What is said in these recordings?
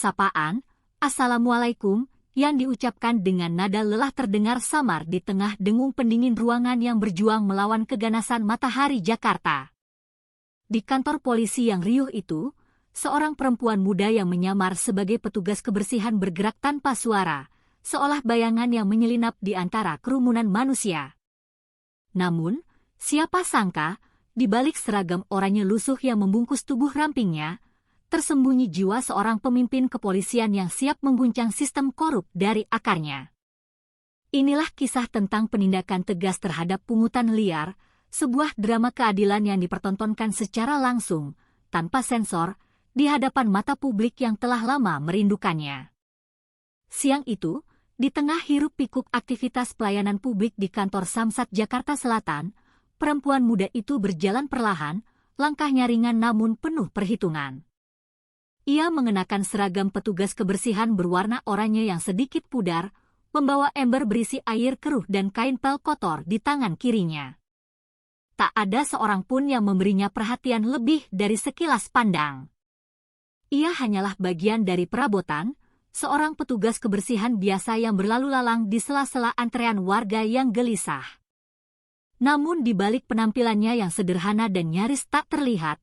Sapaan, "Assalamualaikum," yang diucapkan dengan nada lelah terdengar samar di tengah dengung pendingin ruangan yang berjuang melawan keganasan matahari Jakarta. Di kantor polisi yang riuh itu, seorang perempuan muda yang menyamar sebagai petugas kebersihan bergerak tanpa suara, seolah bayangan yang menyelinap di antara kerumunan manusia. Namun, siapa sangka, di balik seragam oranye lusuh yang membungkus tubuh rampingnya, tersembunyi jiwa seorang pemimpin kepolisian yang siap mengguncang sistem korup dari akarnya. Inilah kisah tentang penindakan tegas terhadap pungutan liar, sebuah drama keadilan yang dipertontonkan secara langsung, tanpa sensor, di hadapan mata publik yang telah lama merindukannya. Siang itu, di tengah hiruk-pikuk aktivitas pelayanan publik di kantor Samsat Jakarta Selatan, perempuan muda itu berjalan perlahan, langkahnya ringan namun penuh perhitungan. Ia mengenakan seragam petugas kebersihan berwarna oranye yang sedikit pudar, membawa ember berisi air keruh dan kain pel kotor di tangan kirinya. Tak ada seorang pun yang memberinya perhatian lebih dari sekilas pandang. Ia hanyalah bagian dari perabotan, seorang petugas kebersihan biasa yang berlalu lalang di sela-sela antrean warga yang gelisah. Namun di balik penampilannya yang sederhana dan nyaris tak terlihat,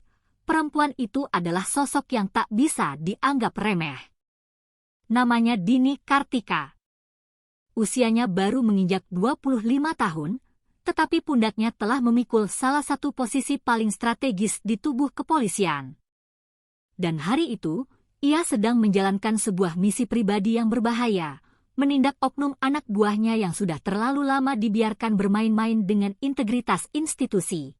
perempuan itu adalah sosok yang tak bisa dianggap remeh. Namanya Dini Kartika. Usianya baru menginjak 25 tahun, tetapi pundaknya telah memikul salah satu posisi paling strategis di tubuh kepolisian. Dan hari itu, ia sedang menjalankan sebuah misi pribadi yang berbahaya, menindak oknum anak buahnya yang sudah terlalu lama dibiarkan bermain-main dengan integritas institusi.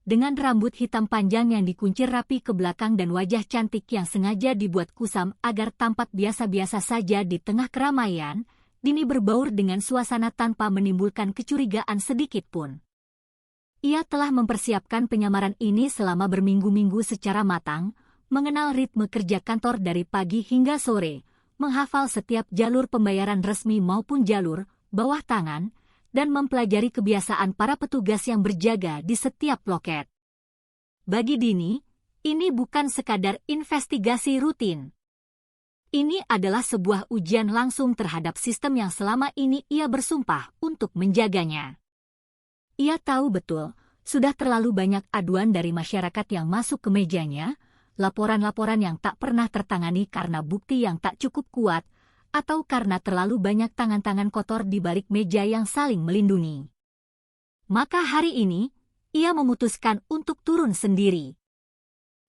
Dengan rambut hitam panjang yang dikuncir rapi ke belakang dan wajah cantik yang sengaja dibuat kusam agar tampak biasa-biasa saja di tengah keramaian, Dini berbaur dengan suasana tanpa menimbulkan kecurigaan sedikit pun. Ia telah mempersiapkan penyamaran ini selama berminggu-minggu secara matang, mengenal ritme kerja kantor dari pagi hingga sore, menghafal setiap jalur pembayaran resmi maupun jalur bawah tangan, dan mempelajari kebiasaan para petugas yang berjaga di setiap loket. Bagi Dini, ini bukan sekadar investigasi rutin. Ini adalah sebuah ujian langsung terhadap sistem yang selama ini ia bersumpah untuk menjaganya. Ia tahu betul, sudah terlalu banyak aduan dari masyarakat yang masuk ke mejanya, laporan-laporan yang tak pernah tertangani karena bukti yang tak cukup kuat, atau karena terlalu banyak tangan-tangan kotor di balik meja yang saling melindungi. Maka hari ini, ia memutuskan untuk turun sendiri.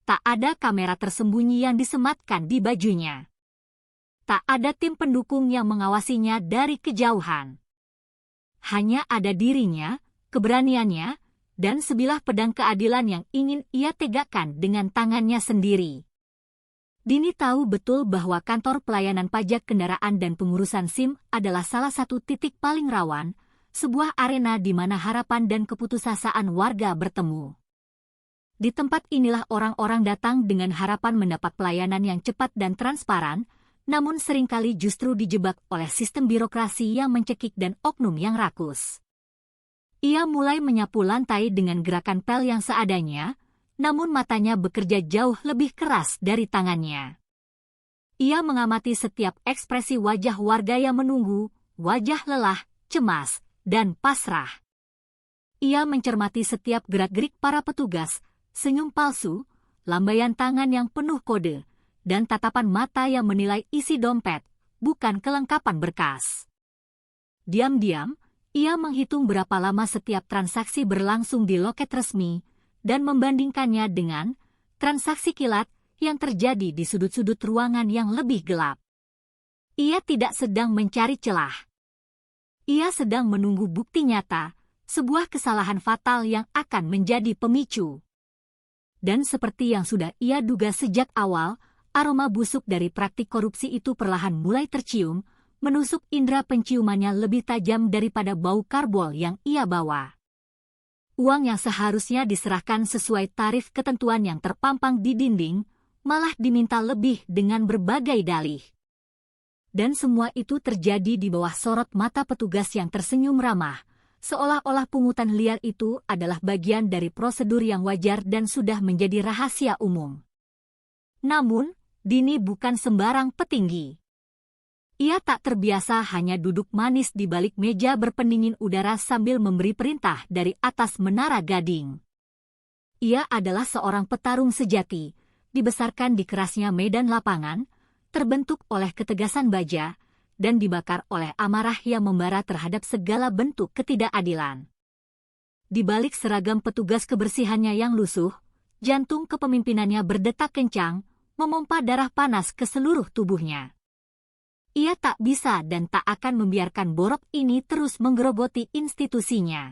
Tak ada kamera tersembunyi yang disematkan di bajunya. Tak ada tim pendukung yang mengawasinya dari kejauhan. Hanya ada dirinya, keberaniannya, dan sebilah pedang keadilan yang ingin ia tegakkan dengan tangannya sendiri. Dini tahu betul bahwa kantor pelayanan pajak kendaraan dan pengurusan SIM adalah salah satu titik paling rawan, sebuah arena di mana harapan dan keputusasaan warga bertemu. Di tempat inilah orang-orang datang dengan harapan mendapat pelayanan yang cepat dan transparan, namun seringkali justru dijebak oleh sistem birokrasi yang mencekik dan oknum yang rakus. Ia mulai menyapu lantai dengan gerakan pel yang seadanya, namun matanya bekerja jauh lebih keras dari tangannya. Ia mengamati setiap ekspresi wajah warga yang menunggu, wajah lelah, cemas, dan pasrah. Ia mencermati setiap gerak-gerik para petugas, senyum palsu, lambaian tangan yang penuh kode, dan tatapan mata yang menilai isi dompet, bukan kelengkapan berkas. Diam-diam, ia menghitung berapa lama setiap transaksi berlangsung di loket resmi, dan membandingkannya dengan transaksi kilat yang terjadi di sudut-sudut ruangan yang lebih gelap. Ia tidak sedang mencari celah. Ia sedang menunggu bukti nyata, sebuah kesalahan fatal yang akan menjadi pemicu. Dan seperti yang sudah ia duga sejak awal, aroma busuk dari praktik korupsi itu perlahan mulai tercium, menusuk indera penciumannya lebih tajam daripada bau karbol yang ia bawa. Uang yang seharusnya diserahkan sesuai tarif ketentuan yang terpampang di dinding, malah diminta lebih dengan berbagai dalih. Dan semua itu terjadi di bawah sorot mata petugas yang tersenyum ramah, seolah-olah pungutan liar itu adalah bagian dari prosedur yang wajar dan sudah menjadi rahasia umum. Namun, Dini bukan sembarang petinggi. Ia tak terbiasa hanya duduk manis di balik meja berpendingin udara sambil memberi perintah dari atas menara gading. Ia adalah seorang petarung sejati, dibesarkan di kerasnya medan lapangan, terbentuk oleh ketegasan baja, dan dibakar oleh amarah yang membara terhadap segala bentuk ketidakadilan. Di balik seragam petugas kebersihannya yang lusuh, jantung kepemimpinannya berdetak kencang, memompa darah panas ke seluruh tubuhnya. Ia tak bisa dan tak akan membiarkan borok ini terus menggerogoti institusinya.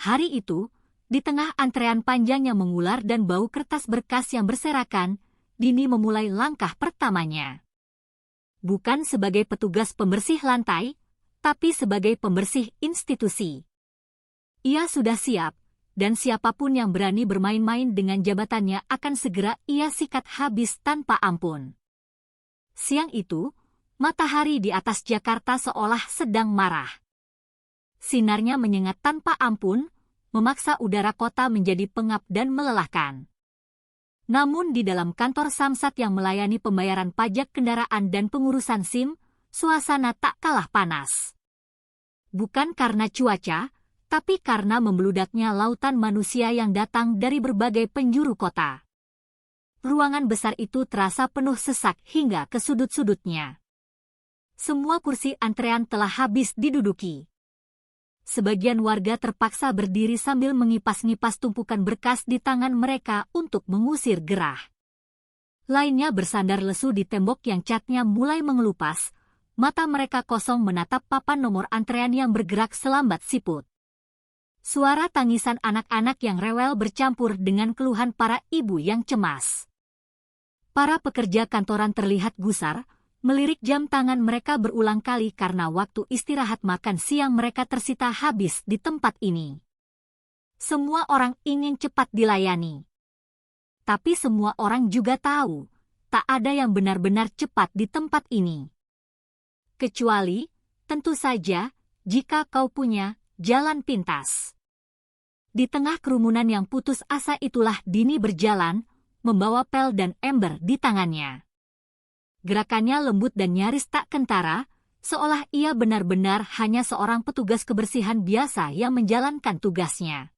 Hari itu, di tengah antrean panjang yang mengular dan bau kertas berkas yang berserakan, Dini memulai langkah pertamanya. Bukan sebagai petugas pembersih lantai, tapi sebagai pembersih institusi. Ia sudah siap, dan siapapun yang berani bermain-main dengan jabatannya akan segera ia sikat habis tanpa ampun. Siang itu, matahari di atas Jakarta seolah sedang marah. Sinarnya menyengat tanpa ampun, memaksa udara kota menjadi pengap dan melelahkan. Namun di dalam kantor Samsat yang melayani pembayaran pajak kendaraan dan pengurusan SIM, suasana tak kalah panas. Bukan karena cuaca, tapi karena membeludaknya lautan manusia yang datang dari berbagai penjuru kota. Ruangan besar itu terasa penuh sesak hingga ke sudut-sudutnya. Semua kursi antrean telah habis diduduki. Sebagian warga terpaksa berdiri sambil mengipas-ngipas tumpukan berkas di tangan mereka untuk mengusir gerah. Lainnya bersandar lesu di tembok yang catnya mulai mengelupas, mata mereka kosong menatap papan nomor antrean yang bergerak selambat siput. Suara tangisan anak-anak yang rewel bercampur dengan keluhan para ibu yang cemas. Para pekerja kantoran terlihat gusar, melirik jam tangan mereka berulang kali karena waktu istirahat makan siang mereka tersita habis di tempat ini. Semua orang ingin cepat dilayani. Tapi semua orang juga tahu, tak ada yang benar-benar cepat di tempat ini. Kecuali, tentu saja, jika kau punya jalan pintas. Di tengah kerumunan yang putus asa itulah Dini berjalan, membawa pel dan ember di tangannya. Gerakannya lembut dan nyaris tak kentara, seolah ia benar-benar hanya seorang petugas kebersihan biasa yang menjalankan tugasnya.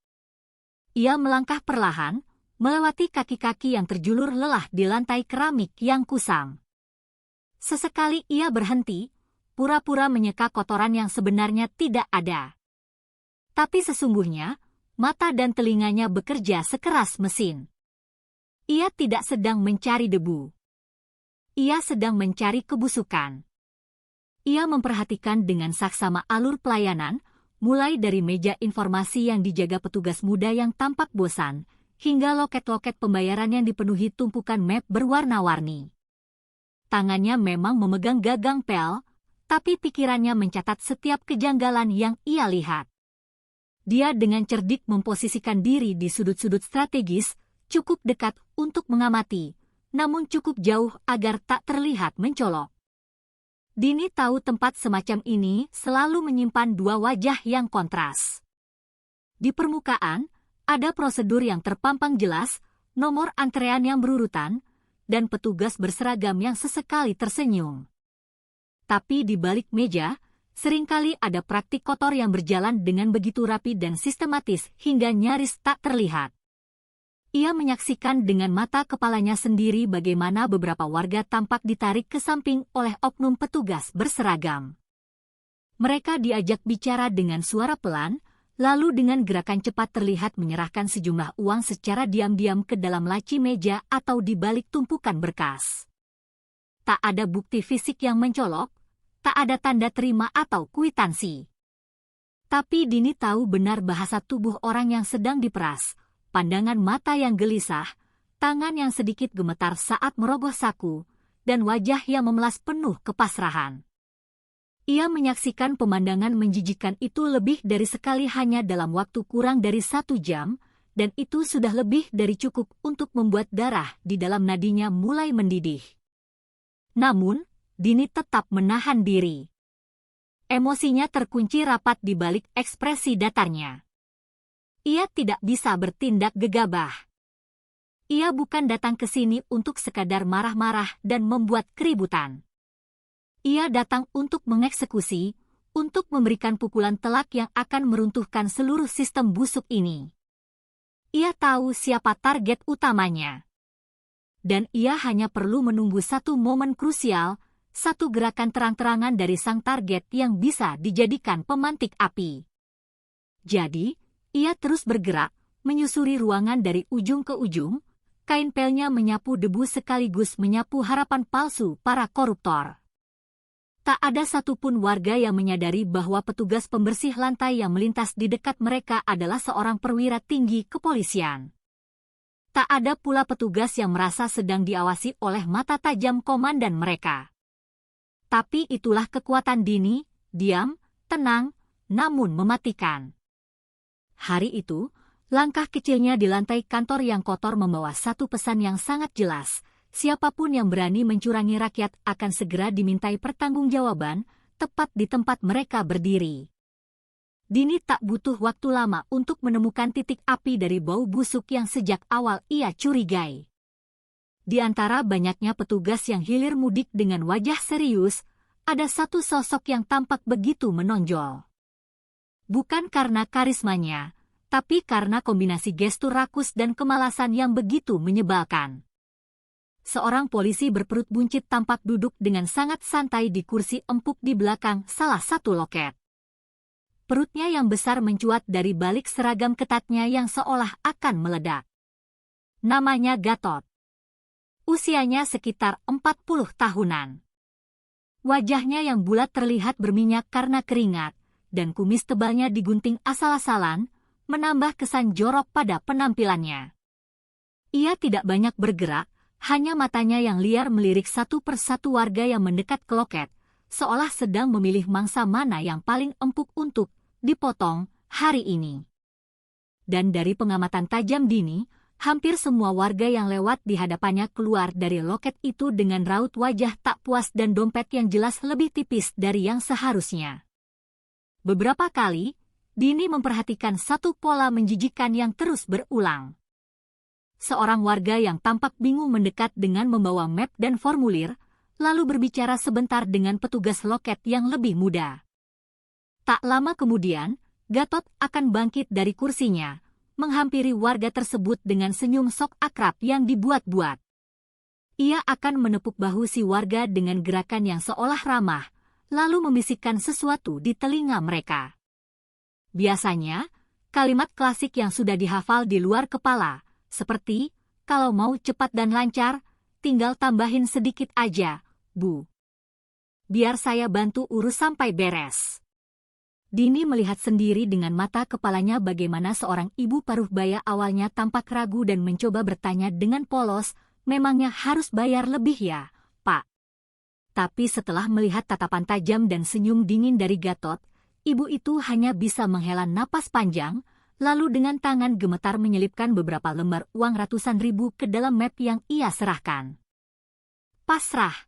Ia melangkah perlahan, melewati kaki-kaki yang terjulur lelah di lantai keramik yang kusam. Sesekali ia berhenti, pura-pura menyeka kotoran yang sebenarnya tidak ada. Tapi sesungguhnya, mata dan telinganya bekerja sekeras mesin. Ia tidak sedang mencari debu. Ia sedang mencari kebusukan. Ia memperhatikan dengan saksama alur pelayanan, mulai dari meja informasi yang dijaga petugas muda yang tampak bosan, hingga loket-loket pembayaran yang dipenuhi tumpukan map berwarna-warni. Tangannya memang memegang gagang pel, tapi pikirannya mencatat setiap kejanggalan yang ia lihat. Dia dengan cerdik memposisikan diri di sudut-sudut strategis, cukup dekat untuk mengamati, namun cukup jauh agar tak terlihat mencolok. Dini tahu tempat semacam ini selalu menyimpan dua wajah yang kontras. Di permukaan, ada prosedur yang terpampang jelas, nomor antrean yang berurutan, dan petugas berseragam yang sesekali tersenyum. Tapi di balik meja, seringkali ada praktik kotor yang berjalan dengan begitu rapi dan sistematis hingga nyaris tak terlihat. Ia menyaksikan dengan mata kepalanya sendiri bagaimana beberapa warga tampak ditarik ke samping oleh oknum petugas berseragam. Mereka diajak bicara dengan suara pelan, lalu dengan gerakan cepat terlihat menyerahkan sejumlah uang secara diam-diam ke dalam laci meja atau di balik tumpukan berkas. Tak ada bukti fisik yang mencolok, tak ada tanda terima atau kwitansi. Tapi Dini tahu benar bahasa tubuh orang yang sedang diperas. Pandangan mata yang gelisah, tangan yang sedikit gemetar saat merogoh saku, dan wajah yang memelas penuh kepasrahan. Ia menyaksikan pemandangan menjijikkan itu lebih dari sekali hanya dalam waktu kurang dari 1 jam, dan itu sudah lebih dari cukup untuk membuat darah di dalam nadinya mulai mendidih. Namun, Dini tetap menahan diri. Emosinya terkunci rapat di balik ekspresi datarnya. Ia tidak bisa bertindak gegabah. Ia bukan datang ke sini untuk sekadar marah-marah dan membuat keributan. Ia datang untuk mengeksekusi, untuk memberikan pukulan telak yang akan meruntuhkan seluruh sistem busuk ini. Ia tahu siapa target utamanya. Dan ia hanya perlu menunggu satu momen krusial, satu gerakan terang-terangan dari sang target yang bisa dijadikan pemantik api. Jadi, ia terus bergerak, menyusuri ruangan dari ujung ke ujung, kain pelnya menyapu debu sekaligus menyapu harapan palsu para koruptor. Tak ada satupun warga yang menyadari bahwa petugas pembersih lantai yang melintas di dekat mereka adalah seorang perwira tinggi kepolisian. Tak ada pula petugas yang merasa sedang diawasi oleh mata tajam komandan mereka. Tapi itulah kekuatan Dini, diam, tenang, namun mematikan. Hari itu, langkah kecilnya di lantai kantor yang kotor membawa satu pesan yang sangat jelas. Siapapun yang berani mencurangi rakyat akan segera dimintai pertanggungjawaban, tepat di tempat mereka berdiri. Dini tak butuh waktu lama untuk menemukan titik api dari bau busuk yang sejak awal ia curigai. Di antara banyaknya petugas yang hilir mudik dengan wajah serius, ada satu sosok yang tampak begitu menonjol. Bukan karena karismanya, tapi karena kombinasi gestur rakus dan kemalasan yang begitu menyebalkan. Seorang polisi berperut buncit tampak duduk dengan sangat santai di kursi empuk di belakang salah satu loket. Perutnya yang besar mencuat dari balik seragam ketatnya yang seolah akan meledak. Namanya Gatot. Usianya sekitar 40 tahunan. Wajahnya yang bulat terlihat berminyak karena keringat, dan kumis tebalnya digunting asal-asalan, menambah kesan jorok pada penampilannya. Ia tidak banyak bergerak, hanya matanya yang liar melirik satu persatu warga yang mendekat ke loket, seolah sedang memilih mangsa mana yang paling empuk untuk dipotong hari ini. Dan dari pengamatan tajam Dini, hampir semua warga yang lewat di hadapannya keluar dari loket itu dengan raut wajah tak puas dan dompet yang jelas lebih tipis dari yang seharusnya. Beberapa kali, Dini memperhatikan satu pola menjijikan yang terus berulang. Seorang warga yang tampak bingung mendekat dengan membawa map dan formulir, lalu berbicara sebentar dengan petugas loket yang lebih muda. Tak lama kemudian, Gatot akan bangkit dari kursinya, menghampiri warga tersebut dengan senyum sok akrab yang dibuat-buat. Ia akan menepuk bahu si warga dengan gerakan yang seolah ramah, lalu membisikkan sesuatu di telinga mereka. Biasanya, kalimat klasik yang sudah dihafal di luar kepala, seperti, kalau mau cepat dan lancar, tinggal tambahin sedikit aja, Bu. Biar saya bantu urus sampai beres. Dini melihat sendiri dengan mata kepalanya bagaimana seorang ibu paruh baya awalnya tampak ragu dan mencoba bertanya dengan polos, memangnya harus bayar lebih ya, Pak? Tapi setelah melihat tatapan tajam dan senyum dingin dari Gatot, ibu itu hanya bisa menghela napas panjang, lalu dengan tangan gemetar menyelipkan beberapa lembar uang ratusan ribu ke dalam map yang ia serahkan. Pasrah.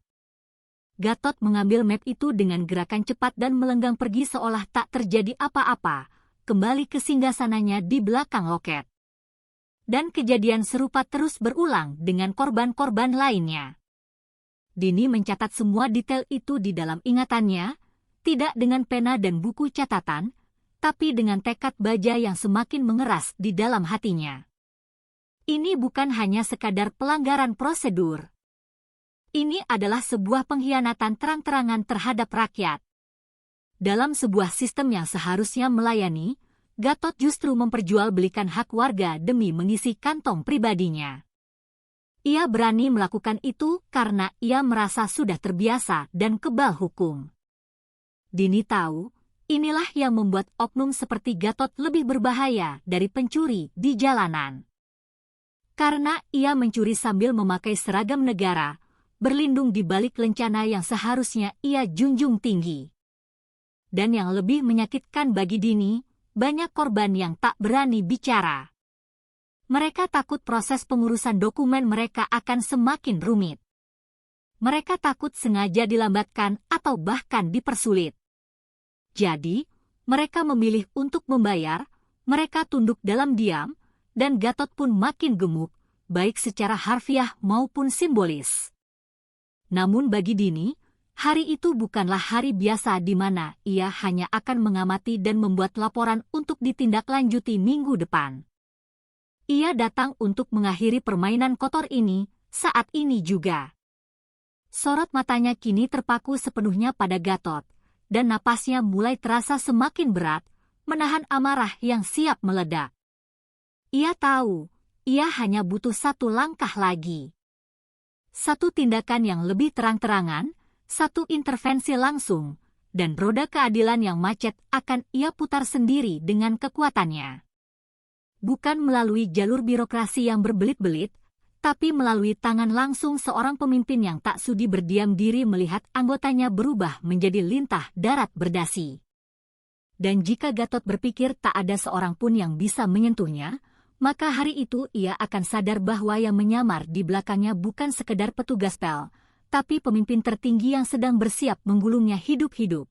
Gatot mengambil map itu dengan gerakan cepat dan melenggang pergi seolah tak terjadi apa-apa, kembali ke singgasananya di belakang loket. Dan kejadian serupa terus berulang dengan korban-korban lainnya. Dini mencatat semua detail itu di dalam ingatannya, tidak dengan pena dan buku catatan, tapi dengan tekad baja yang semakin mengeras di dalam hatinya. Ini bukan hanya sekadar pelanggaran prosedur. Ini adalah sebuah pengkhianatan terang-terangan terhadap rakyat. Dalam sebuah sistem yang seharusnya melayani, Gatot justru memperjualbelikan hak warga demi mengisi kantong pribadinya. Ia berani melakukan itu karena ia merasa sudah terbiasa dan kebal hukum. Dini tahu, inilah yang membuat oknum seperti Gatot lebih berbahaya dari pencuri di jalanan. Karena ia mencuri sambil memakai seragam negara, berlindung di balik lencana yang seharusnya ia junjung tinggi. Dan yang lebih menyakitkan bagi Dini, banyak korban yang tak berani bicara. Mereka takut proses pengurusan dokumen mereka akan semakin rumit. Mereka takut sengaja dilambatkan atau bahkan dipersulit. Jadi, mereka memilih untuk membayar, mereka tunduk dalam diam, dan Gatot pun makin gemuk, baik secara harfiah maupun simbolis. Namun bagi Dini, hari itu bukanlah hari biasa di mana ia hanya akan mengamati dan membuat laporan untuk ditindaklanjuti minggu depan. Ia datang untuk mengakhiri permainan kotor ini, saat ini juga. Sorot matanya kini terpaku sepenuhnya pada Gatot, dan napasnya mulai terasa semakin berat, menahan amarah yang siap meledak. Ia tahu, ia hanya butuh satu langkah lagi. Satu tindakan yang lebih terang-terangan, satu intervensi langsung, dan roda keadilan yang macet akan ia putar sendiri dengan kekuatannya. Bukan melalui jalur birokrasi yang berbelit-belit, tapi melalui tangan langsung seorang pemimpin yang tak sudi berdiam diri melihat anggotanya berubah menjadi lintah darat berdasi. Dan jika Gatot berpikir tak ada seorang pun yang bisa menyentuhnya, maka hari itu ia akan sadar bahwa yang menyamar di belakangnya bukan sekedar petugas pel, tapi pemimpin tertinggi yang sedang bersiap menggulungnya hidup-hidup.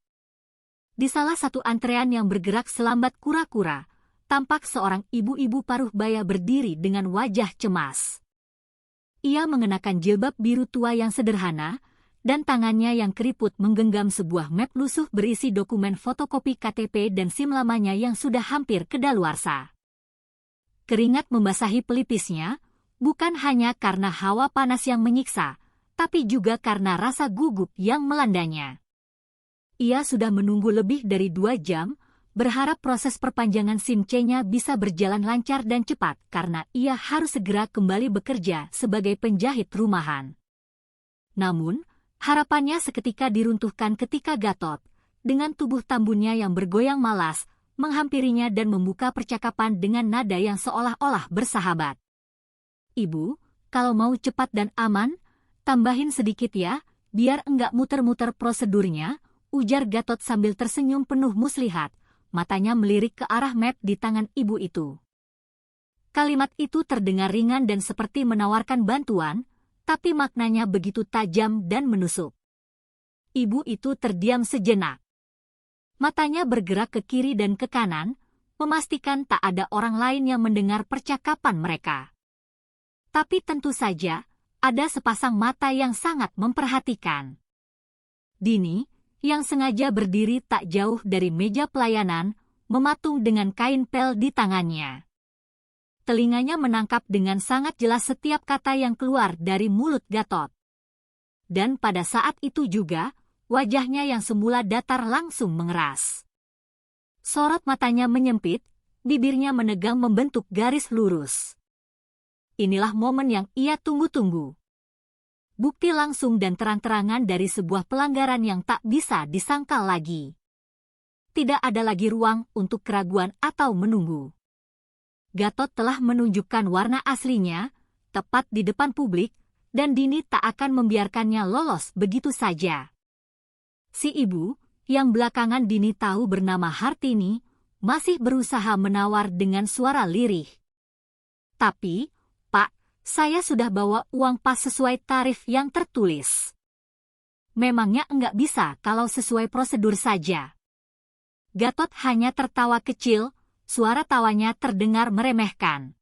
Di salah satu antrean yang bergerak selambat kura-kura, tampak seorang ibu-ibu paruh baya berdiri dengan wajah cemas. Ia mengenakan jilbab biru tua yang sederhana, dan tangannya yang keriput menggenggam sebuah map lusuh berisi dokumen fotokopi KTP dan SIM lamanya yang sudah hampir kedaluarsa. Keringat membasahi pelipisnya, bukan hanya karena hawa panas yang menyiksa, tapi juga karena rasa gugup yang melandanya. Ia sudah menunggu lebih dari 2 jam, berharap proses perpanjangan SIM C-nya bisa berjalan lancar dan cepat karena ia harus segera kembali bekerja sebagai penjahit rumahan. Namun, harapannya seketika diruntuhkan ketika Gatot, dengan tubuh tambunnya yang bergoyang malas, menghampirinya dan membuka percakapan dengan nada yang seolah-olah bersahabat. "Ibu, kalau mau cepat dan aman, tambahin sedikit ya, biar enggak muter-muter prosedurnya," ujar Gatot sambil tersenyum penuh muslihat, matanya melirik ke arah map di tangan ibu itu. Kalimat itu terdengar ringan dan seperti menawarkan bantuan, tapi maknanya begitu tajam dan menusuk. Ibu itu terdiam sejenak. Matanya bergerak ke kiri dan ke kanan, memastikan tak ada orang lain yang mendengar percakapan mereka. Tapi tentu saja, ada sepasang mata yang sangat memperhatikan. Dini, yang sengaja berdiri tak jauh dari meja pelayanan, mematung dengan kain pel di tangannya. Telinganya menangkap dengan sangat jelas setiap kata yang keluar dari mulut Gatot. Dan pada saat itu juga, wajahnya yang semula datar langsung mengeras. Sorot matanya menyempit, bibirnya menegang membentuk garis lurus. Inilah momen yang ia tunggu-tunggu. Bukti langsung dan terang-terangan dari sebuah pelanggaran yang tak bisa disangkal lagi. Tidak ada lagi ruang untuk keraguan atau menunggu. Gatot telah menunjukkan warna aslinya, tepat di depan publik, dan Dini tak akan membiarkannya lolos begitu saja. Si ibu, yang belakangan Dini tahu bernama Hartini, masih berusaha menawar dengan suara lirih. "Tapi, Pak, saya sudah bawa uang pas sesuai tarif yang tertulis." "Memangnya enggak bisa kalau sesuai prosedur saja?" Gatot hanya tertawa kecil, suara tawanya terdengar meremehkan.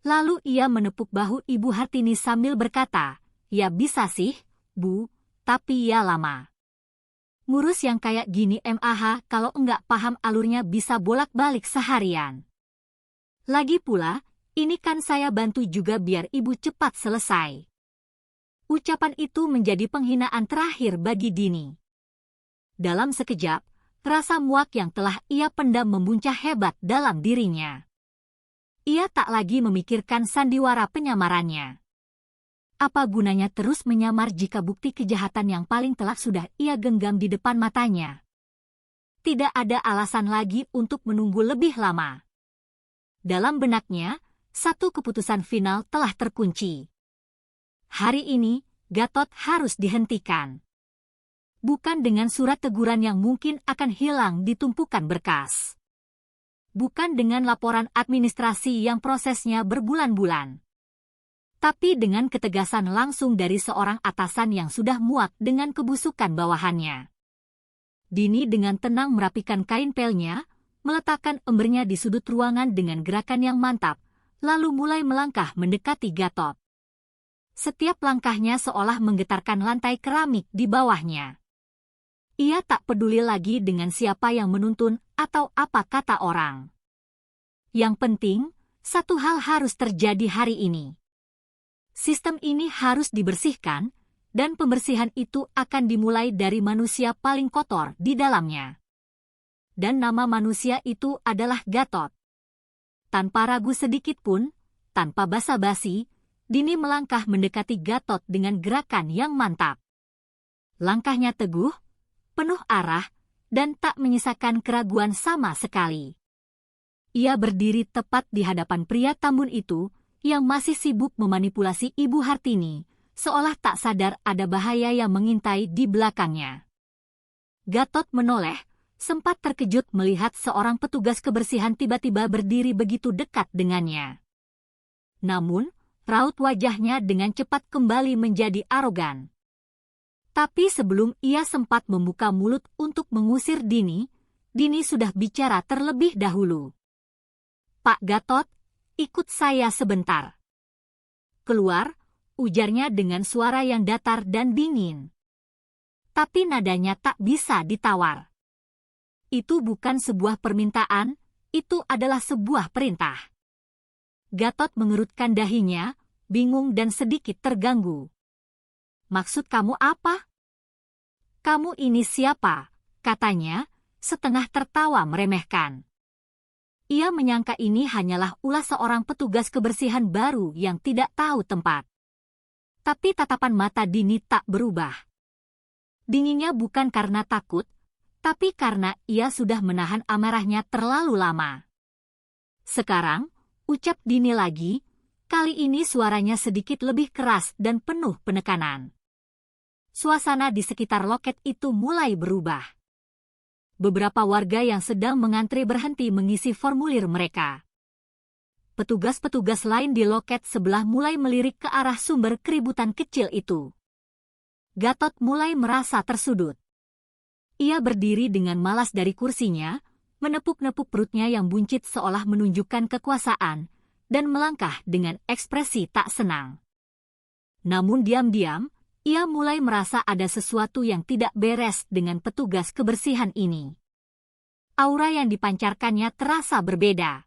Lalu ia menepuk bahu Ibu Hartini sambil berkata, "Ya bisa sih, Bu, tapi ya lama. Ngurus yang kayak gini mah kalau enggak paham alurnya bisa bolak-balik seharian. Lagi pula, ini kan saya bantu juga biar ibu cepat selesai." Ucapan itu menjadi penghinaan terakhir bagi Dini. Dalam sekejap, rasa muak yang telah ia pendam membuncah hebat dalam dirinya. Ia tak lagi memikirkan sandiwara penyamarannya. Apa gunanya terus menyamar jika bukti kejahatan yang paling telak sudah ia genggam di depan matanya? Tidak ada alasan lagi untuk menunggu lebih lama. Dalam benaknya, satu keputusan final telah terkunci. Hari ini, Gatot harus dihentikan. Bukan dengan surat teguran yang mungkin akan hilang di tumpukan berkas. Bukan dengan laporan administrasi yang prosesnya berbulan-bulan. Tapi dengan ketegasan langsung dari seorang atasan yang sudah muak dengan kebusukan bawahannya. Dini dengan tenang merapikan kain pelnya, meletakkan embernya di sudut ruangan dengan gerakan yang mantap, lalu mulai melangkah mendekati Gatot. Setiap langkahnya seolah menggetarkan lantai keramik di bawahnya. Ia tak peduli lagi dengan siapa yang menuntun atau apa kata orang. Yang penting, satu hal harus terjadi hari ini. Sistem ini harus dibersihkan, dan pembersihan itu akan dimulai dari manusia paling kotor di dalamnya. Dan nama manusia itu adalah Gatot. Tanpa ragu sedikit pun, tanpa basa-basi, Dini melangkah mendekati Gatot dengan gerakan yang mantap. Langkahnya teguh, penuh arah, dan tak menyisakan keraguan sama sekali. Ia berdiri tepat di hadapan pria tambun itu, yang masih sibuk memanipulasi Ibu Hartini, seolah tak sadar ada bahaya yang mengintai di belakangnya. Gatot menoleh, sempat terkejut melihat seorang petugas kebersihan tiba-tiba berdiri begitu dekat dengannya. Namun, raut wajahnya dengan cepat kembali menjadi arogan. Tapi sebelum ia sempat membuka mulut untuk mengusir Dini, Dini sudah bicara terlebih dahulu. "Pak Gatot, ikut saya sebentar." "Keluar," ujarnya dengan suara yang datar dan dingin. Tapi nadanya tak bisa ditawar. Itu bukan sebuah permintaan, itu adalah sebuah perintah. Gatot mengerutkan dahinya, bingung dan sedikit terganggu. "Maksud kamu apa?" "Kamu ini siapa?" katanya, setengah tertawa meremehkan. Ia menyangka ini hanyalah ulah seorang petugas kebersihan baru yang tidak tahu tempat. Tapi tatapan mata Dini tak berubah. Dinginnya bukan karena takut, tapi karena ia sudah menahan amarahnya terlalu lama. Sekarang, ucap Dini lagi, kali ini suaranya sedikit lebih keras dan penuh penekanan. Suasana di sekitar loket itu mulai berubah. Beberapa warga yang sedang mengantri berhenti mengisi formulir mereka. Petugas-petugas lain di loket sebelah mulai melirik ke arah sumber keributan kecil itu. Gatot mulai merasa tersudut. Ia berdiri dengan malas dari kursinya, menepuk-nepuk perutnya yang buncit seolah menunjukkan kekuasaan, dan melangkah dengan ekspresi tak senang. Namun diam-diam, ia mulai merasa ada sesuatu yang tidak beres dengan petugas kebersihan ini. Aura yang dipancarkannya terasa berbeda.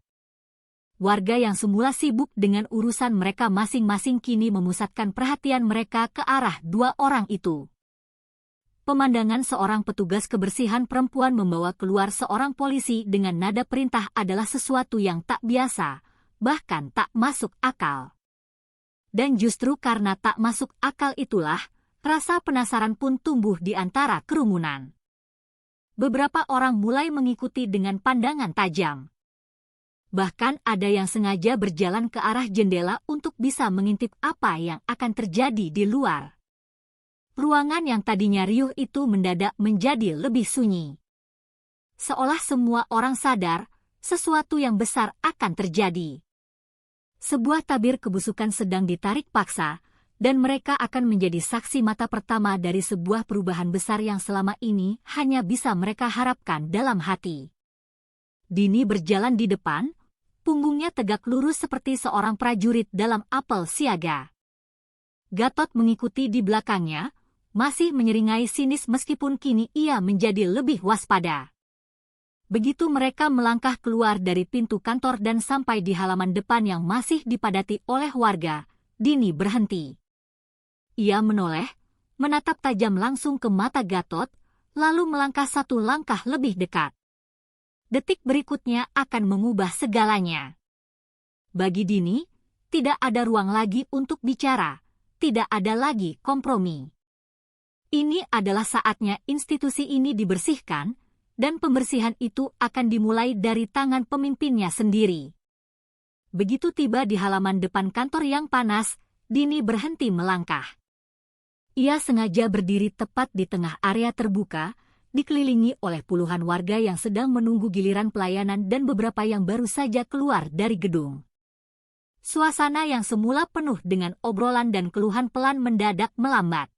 Warga yang semula sibuk dengan urusan mereka masing-masing kini memusatkan perhatian mereka ke arah dua orang itu. Pemandangan seorang petugas kebersihan perempuan membawa keluar seorang polisi dengan nada perintah adalah sesuatu yang tak biasa, bahkan tak masuk akal. Dan justru karena tak masuk akal itulah, rasa penasaran pun tumbuh di antara kerumunan. Beberapa orang mulai mengikuti dengan pandangan tajam. Bahkan ada yang sengaja berjalan ke arah jendela untuk bisa mengintip apa yang akan terjadi di luar. Ruangan yang tadinya riuh itu mendadak menjadi lebih sunyi. Seolah semua orang sadar, sesuatu yang besar akan terjadi. Sebuah tabir kebusukan sedang ditarik paksa, dan mereka akan menjadi saksi mata pertama dari sebuah perubahan besar yang selama ini hanya bisa mereka harapkan dalam hati. Dini berjalan di depan, punggungnya tegak lurus seperti seorang prajurit dalam apel siaga. Gatot mengikuti di belakangnya, masih menyeringai sinis meskipun kini ia menjadi lebih waspada. Begitu mereka melangkah keluar dari pintu kantor dan sampai di halaman depan yang masih dipadati oleh warga, Dini berhenti. Ia menoleh, menatap tajam langsung ke mata Gatot, lalu melangkah satu langkah lebih dekat. Detik berikutnya akan mengubah segalanya. Bagi Dini, tidak ada ruang lagi untuk bicara, tidak ada lagi kompromi. Ini adalah saatnya institusi ini dibersihkan, dan pembersihan itu akan dimulai dari tangan pemimpinnya sendiri. Begitu tiba di halaman depan kantor yang panas, Dini berhenti melangkah. Ia sengaja berdiri tepat di tengah area terbuka, dikelilingi oleh puluhan warga yang sedang menunggu giliran pelayanan dan beberapa yang baru saja keluar dari gedung. Suasana yang semula penuh dengan obrolan dan keluhan pelan mendadak melambat.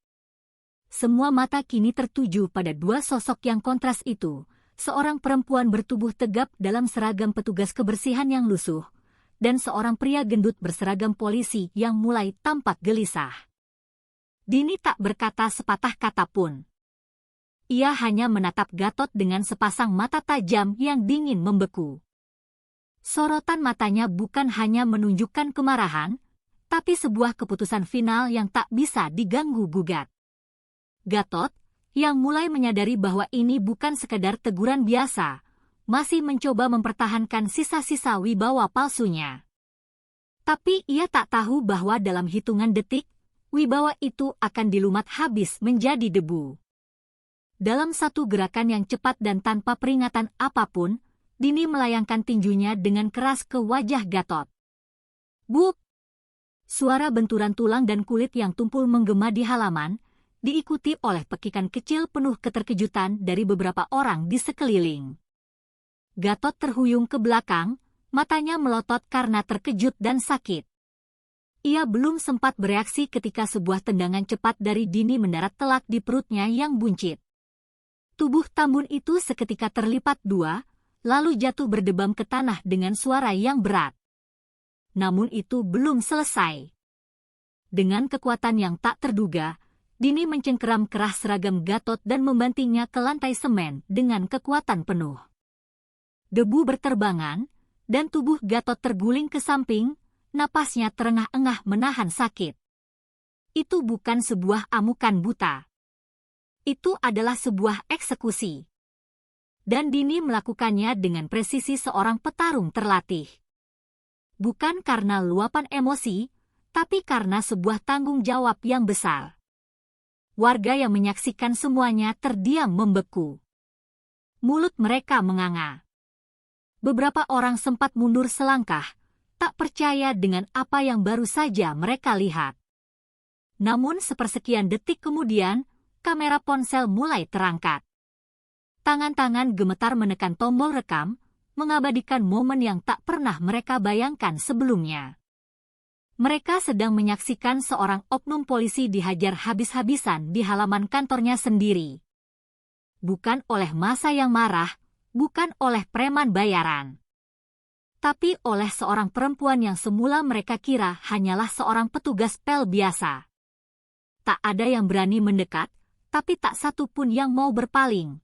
Semua mata kini tertuju pada dua sosok yang kontras itu, seorang perempuan bertubuh tegap dalam seragam petugas kebersihan yang lusuh, dan seorang pria gendut berseragam polisi yang mulai tampak gelisah. Dini tak berkata sepatah kata pun. Ia hanya menatap Gatot dengan sepasang mata tajam yang dingin membeku. Sorotan matanya bukan hanya menunjukkan kemarahan, tapi sebuah keputusan final yang tak bisa diganggu-gugat. Gatot, yang mulai menyadari bahwa ini bukan sekedar teguran biasa, masih mencoba mempertahankan sisa-sisa wibawa palsunya. Tapi ia tak tahu bahwa dalam hitungan detik, wibawa itu akan dilumat habis menjadi debu. Dalam satu gerakan yang cepat dan tanpa peringatan apapun, Dini melayangkan tinjunya dengan keras ke wajah Gatot. Buk! Suara benturan tulang dan kulit yang tumpul menggema di halaman, diikuti oleh pekikan kecil penuh keterkejutan dari beberapa orang di sekeliling. Gatot terhuyung ke belakang, matanya melotot karena terkejut dan sakit. Ia belum sempat bereaksi ketika sebuah tendangan cepat dari Dini mendarat telak di perutnya yang buncit. Tubuh Tambun itu seketika terlipat dua, lalu jatuh berdebam ke tanah dengan suara yang berat. Namun itu belum selesai. Dengan kekuatan yang tak terduga, Dini mencengkeram keras seragam Gatot dan membantingnya ke lantai semen dengan kekuatan penuh. Debu berterbangan, dan tubuh Gatot terguling ke samping, napasnya terengah-engah menahan sakit. Itu bukan sebuah amukan buta. Itu adalah sebuah eksekusi. Dan Dini melakukannya dengan presisi seorang petarung terlatih. Bukan karena luapan emosi, tapi karena sebuah tanggung jawab yang besar. Warga yang menyaksikan semuanya terdiam membeku. Mulut mereka menganga. Beberapa orang sempat mundur selangkah, tak percaya dengan apa yang baru saja mereka lihat. Namun sepersekian detik kemudian, kamera ponsel mulai terangkat. Tangan-tangan gemetar menekan tombol rekam, mengabadikan momen yang tak pernah mereka bayangkan sebelumnya. Mereka sedang menyaksikan seorang oknum polisi dihajar habis-habisan di halaman kantornya sendiri. Bukan oleh massa yang marah, bukan oleh preman bayaran, tapi oleh seorang perempuan yang semula mereka kira hanyalah seorang petugas pel biasa. Tak ada yang berani mendekat, tapi tak satu pun yang mau berpaling.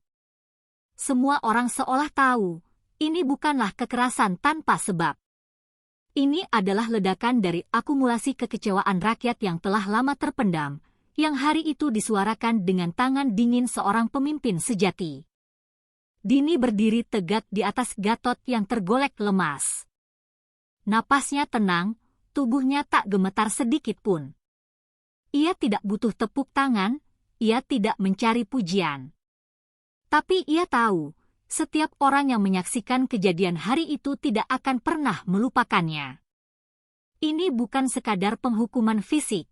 Semua orang seolah tahu, ini bukanlah kekerasan tanpa sebab. Ini adalah ledakan dari akumulasi kekecewaan rakyat yang telah lama terpendam, yang hari itu disuarakan dengan tangan dingin seorang pemimpin sejati. Dini berdiri tegak di atas Gatot yang tergolek lemas. Napasnya tenang, tubuhnya tak gemetar sedikit pun. Ia tidak butuh tepuk tangan, ia tidak mencari pujian. Tapi ia tahu, setiap orang yang menyaksikan kejadian hari itu tidak akan pernah melupakannya. Ini bukan sekadar penghukuman fisik.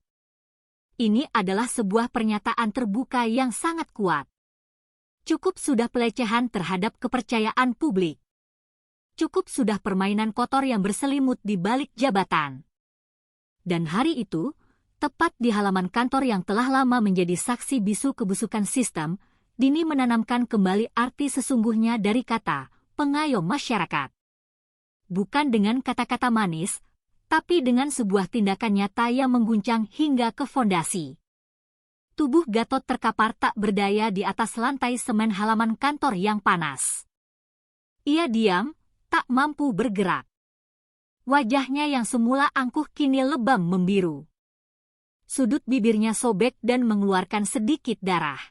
Ini adalah sebuah pernyataan terbuka yang sangat kuat. Cukup sudah pelecehan terhadap kepercayaan publik. Cukup sudah permainan kotor yang berselimut di balik jabatan. Dan hari itu, tepat di halaman kantor yang telah lama menjadi saksi bisu kebusukan sistem, Dini menanamkan kembali arti sesungguhnya dari kata pengayom masyarakat. Bukan dengan kata-kata manis, tapi dengan sebuah tindakan nyata yang mengguncang hingga ke fondasi. Tubuh Gatot terkapar tak berdaya di atas lantai semen halaman kantor yang panas. Ia diam, tak mampu bergerak. Wajahnya yang semula angkuh kini lebam membiru. Sudut bibirnya sobek dan mengeluarkan sedikit darah.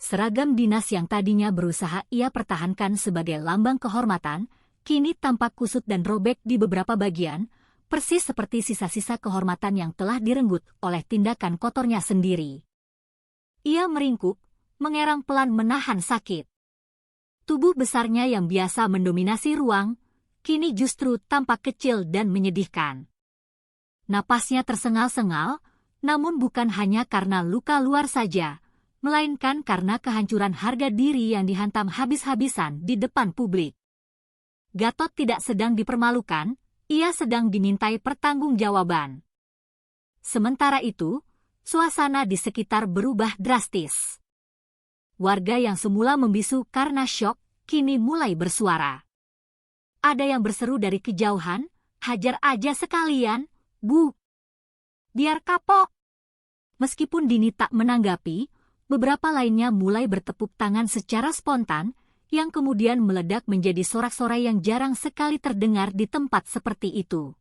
Seragam dinas yang tadinya berusaha ia pertahankan sebagai lambang kehormatan, kini tampak kusut dan robek di beberapa bagian, persis seperti sisa-sisa kehormatan yang telah direnggut oleh tindakan kotornya sendiri. Ia meringkuk, mengerang pelan menahan sakit. Tubuh besarnya yang biasa mendominasi ruang, kini justru tampak kecil dan menyedihkan. Napasnya tersengal-sengal, namun bukan hanya karena luka luar saja, melainkan karena kehancuran harga diri yang dihantam habis-habisan di depan publik. Gatot tidak sedang dipermalukan, ia sedang dimintai pertanggungjawaban. Sementara itu, suasana di sekitar berubah drastis. Warga yang semula membisu karena syok, kini mulai bersuara. Ada yang berseru dari kejauhan, Hajar aja sekalian, Bu. Biar kapok. Meskipun Dini tak menanggapi, beberapa lainnya mulai bertepuk tangan secara spontan, yang kemudian meledak menjadi sorak-sorai yang jarang sekali terdengar di tempat seperti itu.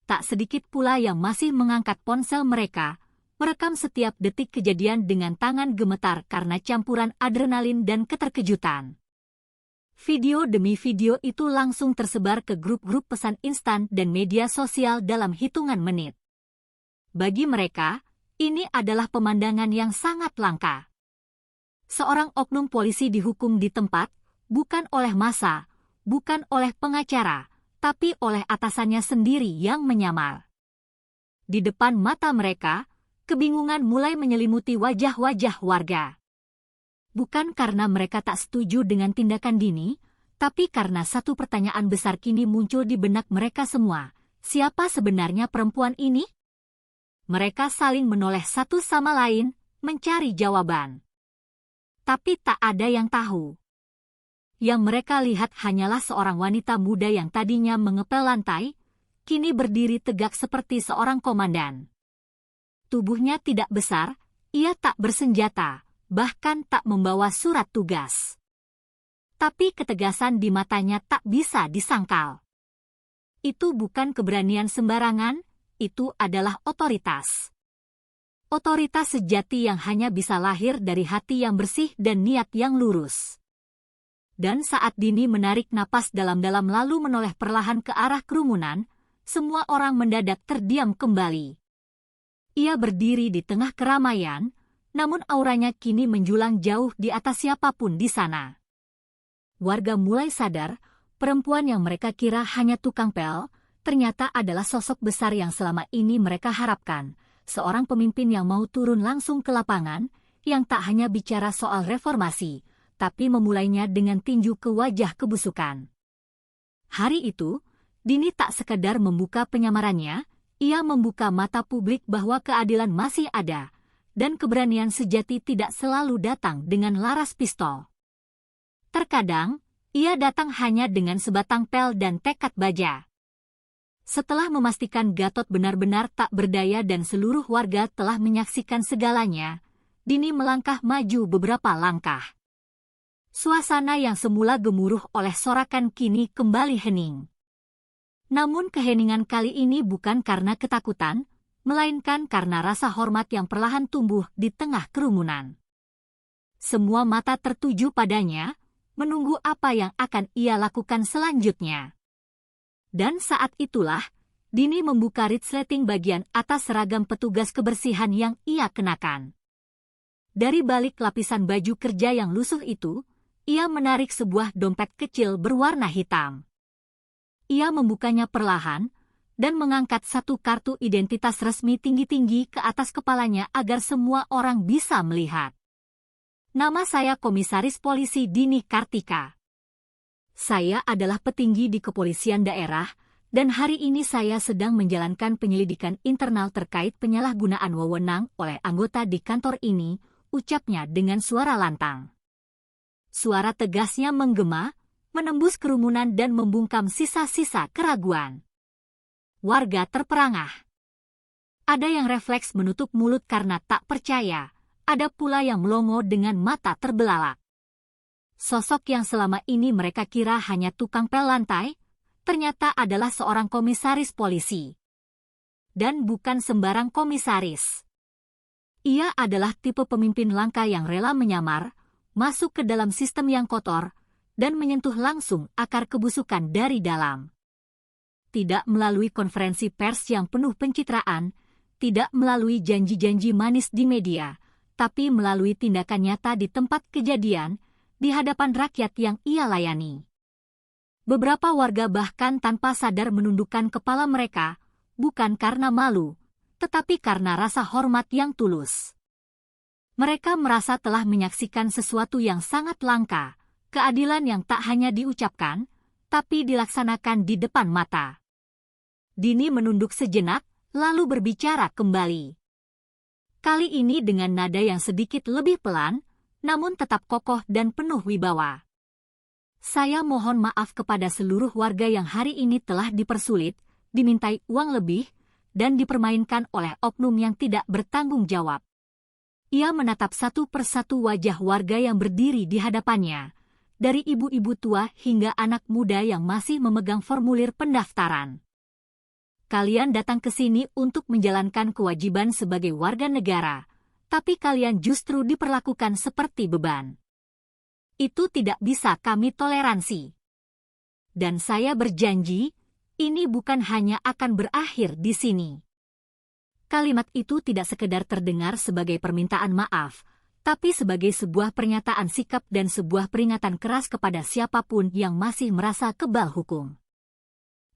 Tak sedikit pula yang masih mengangkat ponsel mereka, merekam setiap detik kejadian dengan tangan gemetar karena campuran adrenalin dan keterkejutan. Video demi video itu langsung tersebar ke grup-grup pesan instan dan media sosial dalam hitungan menit. Bagi mereka, ini adalah pemandangan yang sangat langka. Seorang oknum polisi dihukum di tempat, bukan oleh massa, bukan oleh pengacara, tapi oleh atasannya sendiri yang menyamar. Di depan mata mereka, kebingungan mulai menyelimuti wajah-wajah warga. Bukan karena mereka tak setuju dengan tindakan Dini, tapi karena satu pertanyaan besar kini muncul di benak mereka semua. Siapa sebenarnya perempuan ini? Mereka saling menoleh satu sama lain, mencari jawaban. Tapi tak ada yang tahu. Yang mereka lihat hanyalah seorang wanita muda yang tadinya mengepel lantai, kini berdiri tegak seperti seorang komandan. Tubuhnya tidak besar, ia tak bersenjata, bahkan tak membawa surat tugas. Tapi ketegasan di matanya tak bisa disangkal. Itu bukan keberanian sembarangan, itu adalah otoritas. Otoritas sejati yang hanya bisa lahir dari hati yang bersih dan niat yang lurus. Dan saat Dini menarik napas dalam-dalam lalu menoleh perlahan ke arah kerumunan, semua orang mendadak terdiam kembali. Ia berdiri di tengah keramaian, namun auranya kini menjulang jauh di atas siapapun di sana. Warga mulai sadar, perempuan yang mereka kira hanya tukang pel, ternyata adalah sosok besar yang selama ini mereka harapkan, seorang pemimpin yang mau turun langsung ke lapangan, yang tak hanya bicara soal reformasi, tapi memulainya dengan tinju ke wajah kebusukan. Hari itu, Dini tak sekedar membuka penyamarannya, ia membuka mata publik bahwa keadilan masih ada, dan keberanian sejati tidak selalu datang dengan laras pistol. Terkadang, ia datang hanya dengan sebatang pel dan tekad baja. Setelah memastikan Gatot benar-benar tak berdaya dan seluruh warga telah menyaksikan segalanya, Dini melangkah maju beberapa langkah. Suasana yang semula gemuruh oleh sorakan kini kembali hening. Namun keheningan kali ini bukan karena ketakutan, melainkan karena rasa hormat yang perlahan tumbuh di tengah kerumunan. Semua mata tertuju padanya, menunggu apa yang akan ia lakukan selanjutnya. Dan saat itulah, Dini membuka resleting bagian atas seragam petugas kebersihan yang ia kenakan. Dari balik lapisan baju kerja yang lusuh itu, ia menarik sebuah dompet kecil berwarna hitam. Ia membukanya perlahan, dan mengangkat satu kartu identitas resmi tinggi-tinggi ke atas kepalanya agar semua orang bisa melihat. Nama saya Komisaris Polisi Dini Kartika. Saya adalah petinggi di kepolisian daerah, dan hari ini saya sedang menjalankan penyelidikan internal terkait penyalahgunaan wewenang oleh anggota di kantor ini, ucapnya dengan suara lantang. Suara tegasnya menggema, menembus kerumunan dan membungkam sisa-sisa keraguan. Warga terperangah. Ada yang refleks menutup mulut karena tak percaya, ada pula yang melongo dengan mata terbelalak. Sosok yang selama ini mereka kira hanya tukang pel lantai, ternyata adalah seorang komisaris polisi. Dan bukan sembarang komisaris. Ia adalah tipe pemimpin langka yang rela menyamar, masuk ke dalam sistem yang kotor, dan menyentuh langsung akar kebusukan dari dalam. Tidak melalui konferensi pers yang penuh pencitraan, tidak melalui janji-janji manis di media, tapi melalui tindakan nyata di tempat kejadian, di hadapan rakyat yang ia layani. Beberapa warga bahkan tanpa sadar menundukkan kepala mereka, bukan karena malu, tetapi karena rasa hormat yang tulus. Mereka merasa telah menyaksikan sesuatu yang sangat langka, keadilan yang tak hanya diucapkan, tapi dilaksanakan di depan mata. Dini menunduk sejenak, lalu berbicara kembali. Kali ini dengan nada yang sedikit lebih pelan, namun tetap kokoh dan penuh wibawa. Saya mohon maaf kepada seluruh warga yang hari ini telah dipersulit, dimintai uang lebih, dan dipermainkan oleh oknum yang tidak bertanggung jawab. Ia menatap satu persatu wajah warga yang berdiri di hadapannya, dari ibu-ibu tua hingga anak muda yang masih memegang formulir pendaftaran. Kalian datang ke sini untuk menjalankan kewajiban sebagai warga negara, tapi kalian justru diperlakukan seperti beban. Itu tidak bisa kami toleransi. Dan saya berjanji, ini bukan hanya akan berakhir di sini. Kalimat itu tidak sekedar terdengar sebagai permintaan maaf, tapi sebagai sebuah pernyataan sikap dan sebuah peringatan keras kepada siapapun yang masih merasa kebal hukum.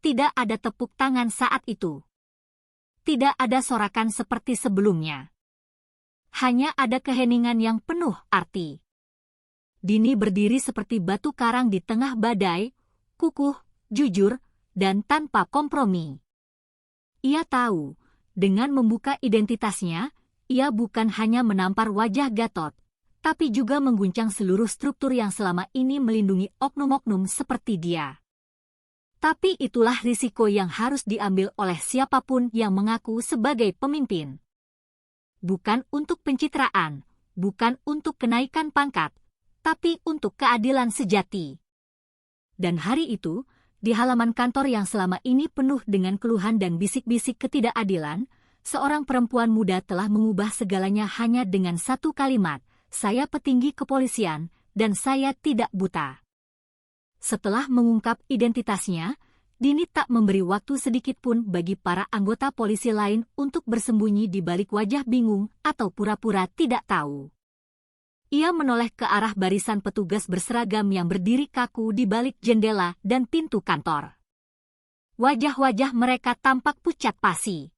Tidak ada tepuk tangan saat itu. Tidak ada sorakan seperti sebelumnya. Hanya ada keheningan yang penuh arti. Dini berdiri seperti batu karang di tengah badai, kukuh, jujur, dan tanpa kompromi. Ia tahu, dengan membuka identitasnya, ia bukan hanya menampar wajah Gatot, tapi juga mengguncang seluruh struktur yang selama ini melindungi oknum-oknum seperti dia. Tapi itulah risiko yang harus diambil oleh siapapun yang mengaku sebagai pemimpin. Bukan untuk pencitraan, bukan untuk kenaikan pangkat, tapi untuk keadilan sejati. Dan hari itu, di halaman kantor yang selama ini penuh dengan keluhan dan bisik-bisik ketidakadilan, seorang perempuan muda telah mengubah segalanya hanya dengan satu kalimat, "Saya petinggi kepolisian, dan saya tidak buta." Setelah mengungkap identitasnya, Dini tak memberi waktu sedikit pun bagi para anggota polisi lain untuk bersembunyi di balik wajah bingung atau pura-pura tidak tahu. Ia menoleh ke arah barisan petugas berseragam yang berdiri kaku di balik jendela dan pintu kantor. Wajah-wajah mereka tampak pucat pasi.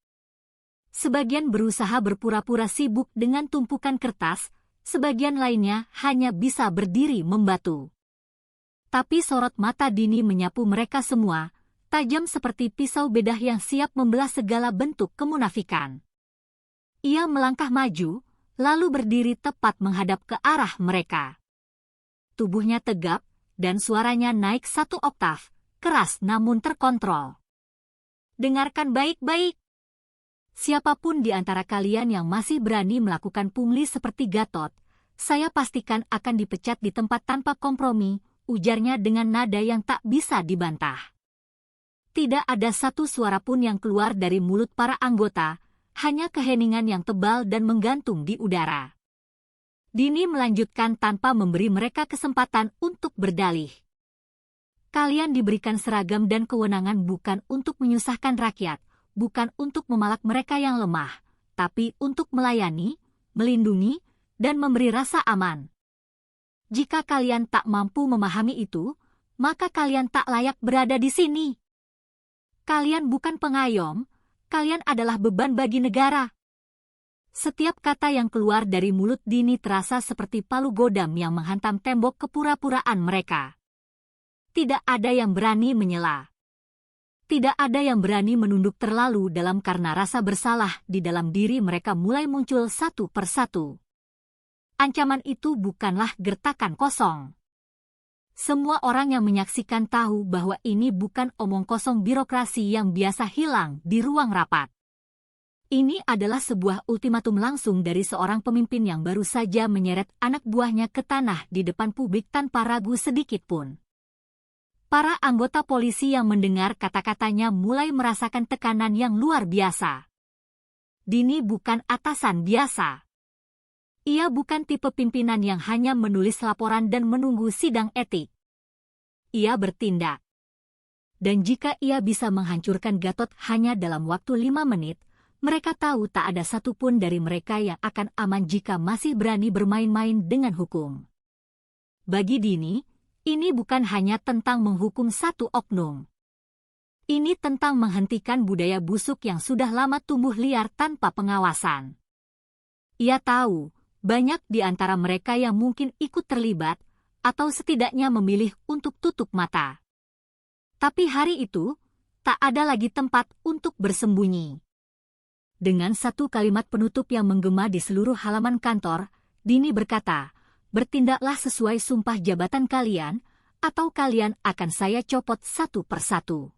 Sebagian berusaha berpura-pura sibuk dengan tumpukan kertas, sebagian lainnya hanya bisa berdiri membatu. Tapi sorot mata Dini menyapu mereka semua, tajam seperti pisau bedah yang siap membelah segala bentuk kemunafikan. Ia melangkah maju, lalu berdiri tepat menghadap ke arah mereka. Tubuhnya tegap, dan suaranya naik satu oktav, keras namun terkontrol. Dengarkan baik-baik. Siapapun di antara kalian yang masih berani melakukan pungli seperti Gatot, saya pastikan akan dipecat di tempat tanpa kompromi, ujarnya dengan nada yang tak bisa dibantah. Tidak ada satu suara pun yang keluar dari mulut para anggota, hanya keheningan yang tebal dan menggantung di udara. Dini melanjutkan tanpa memberi mereka kesempatan untuk berdalih. Kalian diberikan seragam dan kewenangan bukan untuk menyusahkan rakyat, bukan untuk memalak mereka yang lemah, tapi untuk melayani, melindungi, dan memberi rasa aman. Jika kalian tak mampu memahami itu, maka kalian tak layak berada di sini. Kalian bukan pengayom, kalian adalah beban bagi negara. Setiap kata yang keluar dari mulut Dini terasa seperti palu godam yang menghantam tembok kepura-puraan mereka. Tidak ada yang berani menyela. Tidak ada yang berani menunduk terlalu dalam karena rasa bersalah di dalam diri mereka mulai muncul satu persatu. Ancaman itu bukanlah gertakan kosong. Semua orang yang menyaksikan tahu bahwa ini bukan omong kosong birokrasi yang biasa hilang di ruang rapat. Ini adalah sebuah ultimatum langsung dari seorang pemimpin yang baru saja menyeret anak buahnya ke tanah di depan publik tanpa ragu sedikit pun. Para anggota polisi yang mendengar kata-katanya mulai merasakan tekanan yang luar biasa. Dini bukan atasan biasa. Ia bukan tipe pimpinan yang hanya menulis laporan dan menunggu sidang etik. Ia bertindak. Dan jika ia bisa menghancurkan Gatot hanya dalam waktu 5 menit, mereka tahu tak ada satupun dari mereka yang akan aman jika masih berani bermain-main dengan hukum. Bagi Dini, ini bukan hanya tentang menghukum satu oknum. Ini tentang menghentikan budaya busuk yang sudah lama tumbuh liar tanpa pengawasan. Ia tahu, banyak di antara mereka yang mungkin ikut terlibat, atau setidaknya memilih untuk tutup mata. Tapi hari itu, tak ada lagi tempat untuk bersembunyi. Dengan satu kalimat penutup yang menggema di seluruh halaman kantor, Dini berkata, "Bertindaklah sesuai sumpah jabatan kalian, atau kalian akan saya copot satu persatu."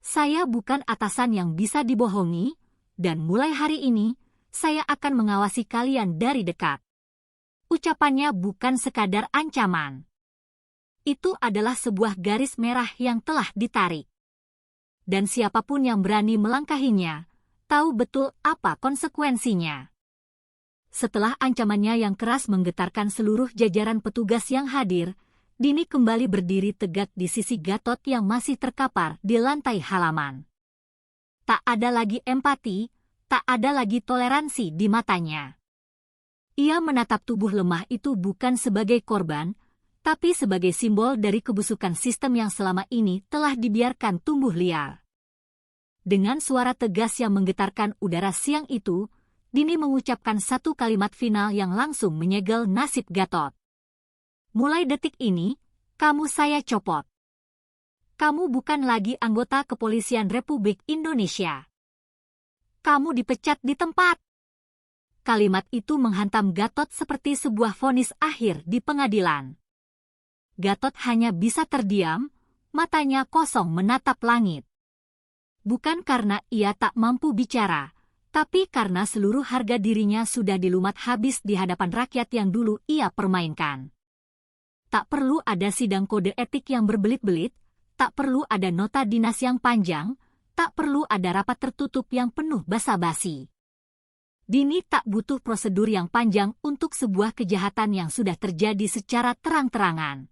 Saya bukan atasan yang bisa dibohongi, dan mulai hari ini, saya akan mengawasi kalian dari dekat. Ucapannya bukan sekadar ancaman. Itu adalah sebuah garis merah yang telah ditarik. Dan siapapun yang berani melangkahinya, tahu betul apa konsekuensinya. Setelah ancamannya yang keras menggetarkan seluruh jajaran petugas yang hadir, Dini kembali berdiri tegak di sisi Gatot yang masih terkapar di lantai halaman. Tak ada lagi empati, tak ada lagi toleransi di matanya. Ia menatap tubuh lemah itu bukan sebagai korban, tapi sebagai simbol dari kebusukan sistem yang selama ini telah dibiarkan tumbuh liar. Dengan suara tegas yang menggetarkan udara siang itu, Dini mengucapkan satu kalimat final yang langsung menyegel nasib Gatot. Mulai detik ini, kamu saya copot. Kamu bukan lagi anggota Kepolisian Republik Indonesia. Kamu dipecat di tempat. Kalimat itu menghantam Gatot seperti sebuah vonis akhir di pengadilan. Gatot hanya bisa terdiam, matanya kosong menatap langit. Bukan karena ia tak mampu bicara, tapi karena seluruh harga dirinya sudah dilumat habis di hadapan rakyat yang dulu ia permainkan. Tak perlu ada sidang kode etik yang berbelit-belit, tak perlu ada nota dinas yang panjang, tak perlu ada rapat tertutup yang penuh basa-basi. Dini tak butuh prosedur yang panjang untuk sebuah kejahatan yang sudah terjadi secara terang-terangan.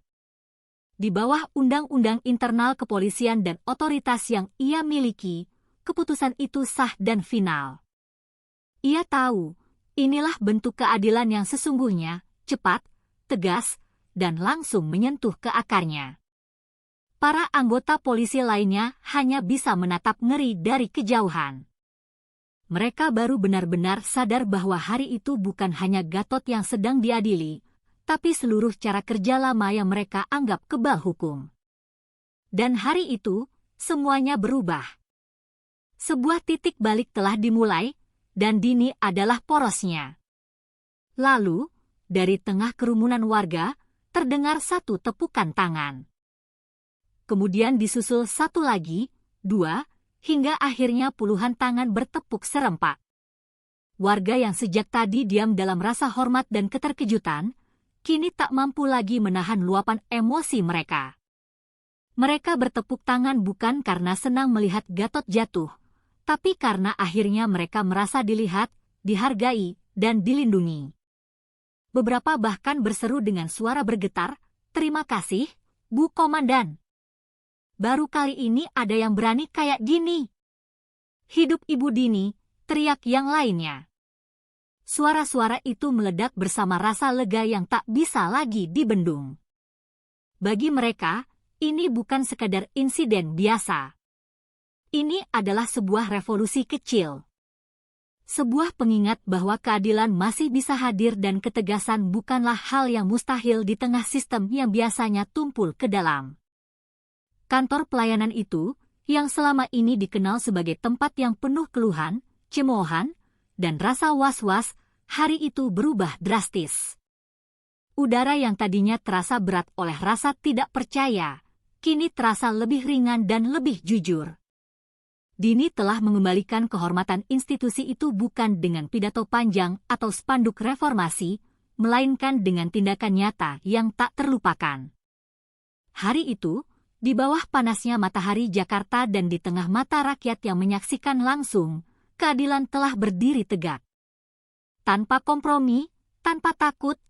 Di bawah undang-undang internal kepolisian dan otoritas yang ia miliki, keputusan itu sah dan final. Ia tahu, inilah bentuk keadilan yang sesungguhnya, cepat, tegas, dan langsung menyentuh ke akarnya. Para anggota polisi lainnya hanya bisa menatap ngeri dari kejauhan. Mereka baru benar-benar sadar bahwa hari itu bukan hanya Gatot yang sedang diadili, tapi seluruh cara kerja lama yang mereka anggap kebal hukum. Dan hari itu, semuanya berubah. Sebuah titik balik telah dimulai, dan Dini adalah porosnya. Lalu, dari tengah kerumunan warga, terdengar satu tepukan tangan. Kemudian disusul satu lagi, dua, hingga akhirnya puluhan tangan bertepuk serempak. Warga yang sejak tadi diam dalam rasa hormat dan keterkejutan, kini tak mampu lagi menahan luapan emosi mereka. Mereka bertepuk tangan bukan karena senang melihat Gatot jatuh, tapi karena akhirnya mereka merasa dilihat, dihargai, dan dilindungi. Beberapa bahkan berseru dengan suara bergetar, "Terima kasih, Bu Komandan. Baru kali ini ada yang berani kayak gini. Hidup Ibu Dini," teriak yang lainnya. Suara-suara itu meledak bersama rasa lega yang tak bisa lagi dibendung. Bagi mereka, ini bukan sekadar insiden biasa. Ini adalah sebuah revolusi kecil. Sebuah pengingat bahwa keadilan masih bisa hadir dan ketegasan bukanlah hal yang mustahil di tengah sistem yang biasanya tumpul ke dalam. Kantor pelayanan itu, yang selama ini dikenal sebagai tempat yang penuh keluhan, cemoohan, dan rasa was-was, hari itu berubah drastis. Udara yang tadinya terasa berat oleh rasa tidak percaya, kini terasa lebih ringan dan lebih jujur. Dini telah mengembalikan kehormatan institusi itu bukan dengan pidato panjang atau spanduk reformasi, melainkan dengan tindakan nyata yang tak terlupakan. Hari itu, di bawah panasnya matahari Jakarta dan di tengah mata rakyat yang menyaksikan langsung, keadilan telah berdiri tegak. Tanpa kompromi, tanpa takut,